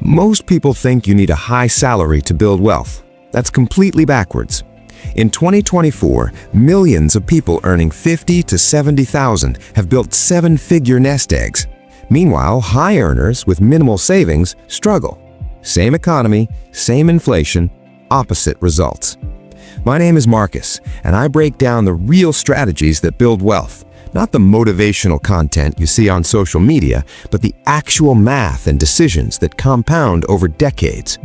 Most people think you need a high salary to build wealth. That's completely backwards. In 2024, millions of people earning $50,000 to $70,000 have built seven-figure nest eggs. Meanwhile, high earners with minimal savings struggle. Same economy, same inflation, opposite results. My name is Marcus, and I break down the real strategies that build wealth. Not the motivational content you see on social media, but the actual math and decisions that compound over decades.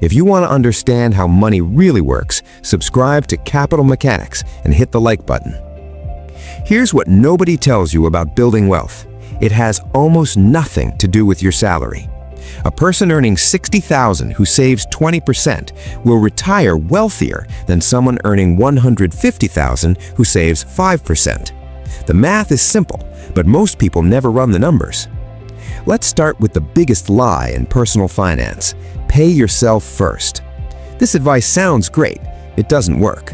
If you want to understand how money really works, subscribe to Capital Mechanics and hit the like button. Here's what nobody tells you about building wealth. It has almost nothing to do with your salary. A person earning $60,000 who saves 20% will retire wealthier than someone earning $150,000 who saves 5%. The math is simple, but most people never run the numbers. Let's start with the biggest lie in personal finance. Pay yourself first. This advice sounds great. It doesn't work.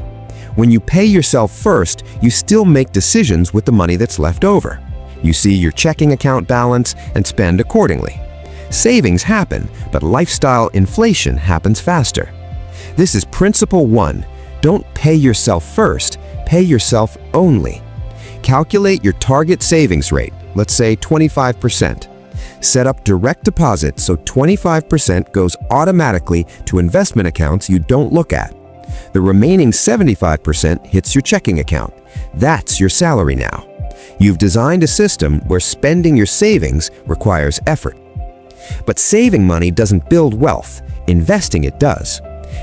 When you pay yourself first, you still make decisions with the money that's left over. You see your checking account balance and spend accordingly. Savings happen, but lifestyle inflation happens faster. This is principle 1. Don't pay yourself first, pay yourself only. Calculate your target savings rate, let's say 25%. Set up direct deposit so 25% goes automatically to investment accounts you don't look at. The remaining 75% hits your checking account. That's your salary now. You've designed a system where spending your savings requires effort. But saving money doesn't build wealth, investing it does.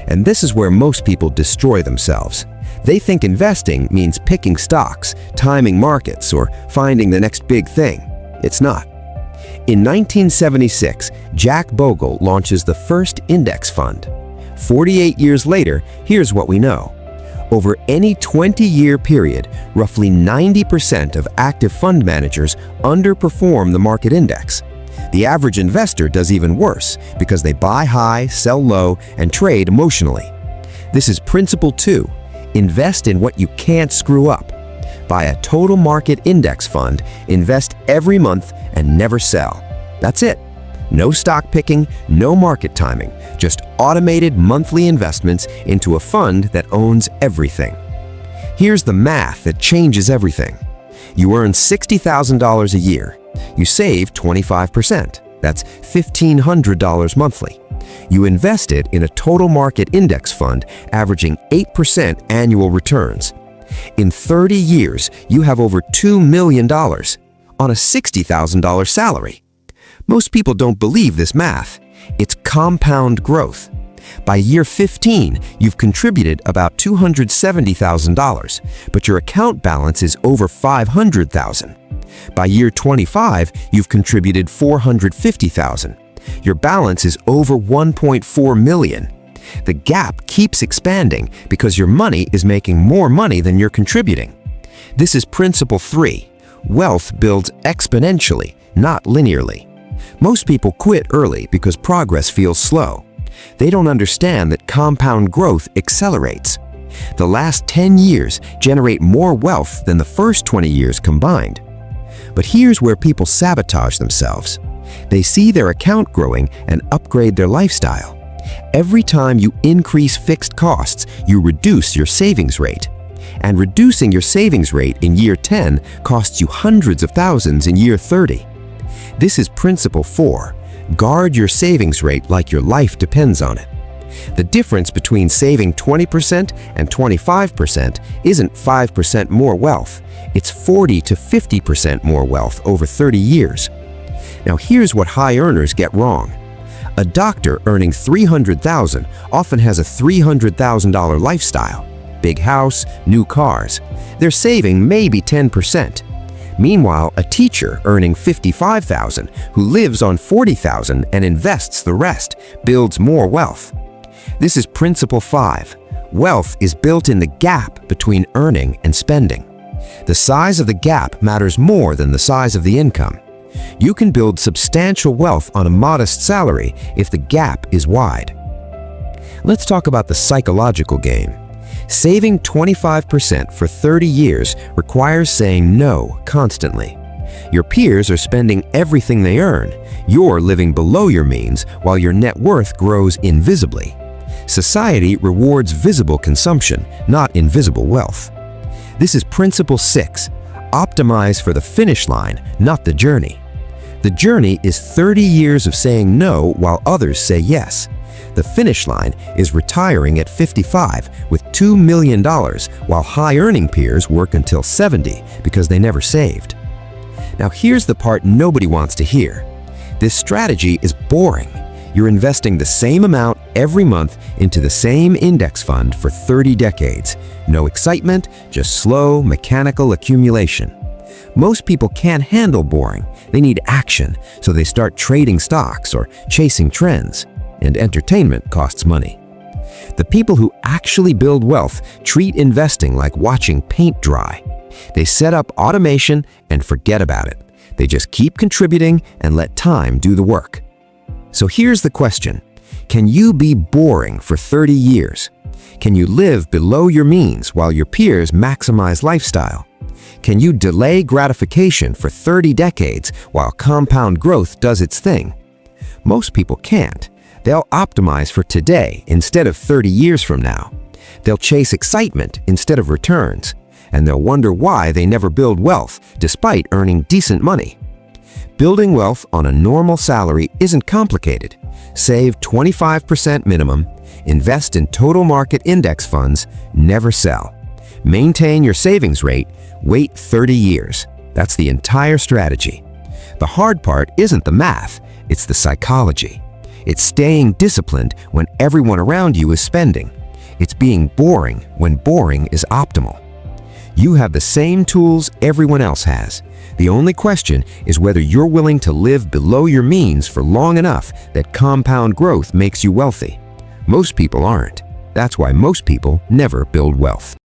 And this is where most people destroy themselves. They think investing means picking stocks, timing markets, or finding the next big thing. It's not. In 1976, Jack Bogle launches the first index fund. 48 years later, here's what we know. Over any 20-year period, roughly 90% of active fund managers underperform the market index. The average investor does even worse because they buy high, sell low, and trade emotionally. This is principle 2. Invest in what you can't screw up. Buy a total market index fund, invest every month, and never sell. That's it. No stock picking, no market timing, just automated monthly investments into a fund that owns everything. Here's the math that changes everything. You earn $60,000 a year. You save 25%. That's $1,500 monthly. You invest it in a total market index fund averaging 8% annual returns. In 30 years, you have over $2 million on a $60,000 salary. Most people don't believe this math. It's compound growth. By year 15, you've contributed about $270,000, but your account balance is over $500,000. By year 25, you've contributed $450,000. Your balance is over $1.4 million. The gap keeps expanding because your money is making more money than you're contributing. This is principle 3. Wealth builds exponentially, not linearly. Most people quit early because progress feels slow. They don't understand that compound growth accelerates. The last 10 years generate more wealth than the first 20 years combined. But here's where people sabotage themselves. They see their account growing and upgrade their lifestyle. Every time you increase fixed costs, you reduce your savings rate. And reducing your savings rate in year 10 costs you hundreds of thousands in year 30. This is principle 4. Guard your savings rate like your life depends on it. The difference between saving 20% and 25% isn't 5% more wealth. It's 40 to 50% more wealth over 30 years. Now here's what high earners get wrong. A doctor earning $300,000 often has a $300,000 lifestyle. Big house, new cars. They're saving maybe 10%. Meanwhile, a teacher earning $55,000 who lives on $40,000 and invests the rest builds more wealth. This is principle 5. Wealth is built in the gap between earning and spending. The size of the gap matters more than the size of the income. You can build substantial wealth on a modest salary if the gap is wide. Let's talk about the psychological game. Saving 25% for 30 years requires saying no constantly. Your peers are spending everything they earn. You're living below your means while your net worth grows invisibly. Society rewards visible consumption, not invisible wealth. This is Principle 6. Optimize for the finish line, not the journey. The journey is 30 years of saying no while others say yes. The finish line is retiring at 55 with $2 million while high-earning peers work until 70 because they never saved. Now here's the part nobody wants to hear. This strategy is boring. You're investing the same amount every month into the same index fund for 30 decades. No excitement, just slow, mechanical accumulation. Most people can't handle boring. They need action, so they start trading stocks or chasing trends. And entertainment costs money. The people who actually build wealth treat investing like watching paint dry. They set up automation and forget about it. They just keep contributing and let time do the work. So here's the question. Can you be boring for 30 years? Can you live below your means while your peers maximize lifestyle? Can you delay gratification for 30 decades while compound growth does its thing? Most people can't. They'll optimize for today instead of 30 years from now. They'll chase excitement instead of returns, and they'll wonder why they never build wealth despite earning decent money. Building wealth on a normal salary isn't complicated. Save 25% minimum, invest in total market index funds, never sell. Maintain your savings rate, wait 30 years. That's the entire strategy. The hard part isn't the math, it's the psychology. It's staying disciplined when everyone around you is spending. It's being boring when boring is optimal. You have the same tools everyone else has. The only question is whether you're willing to live below your means for long enough that compound growth makes you wealthy. Most people aren't. That's why most people never build wealth.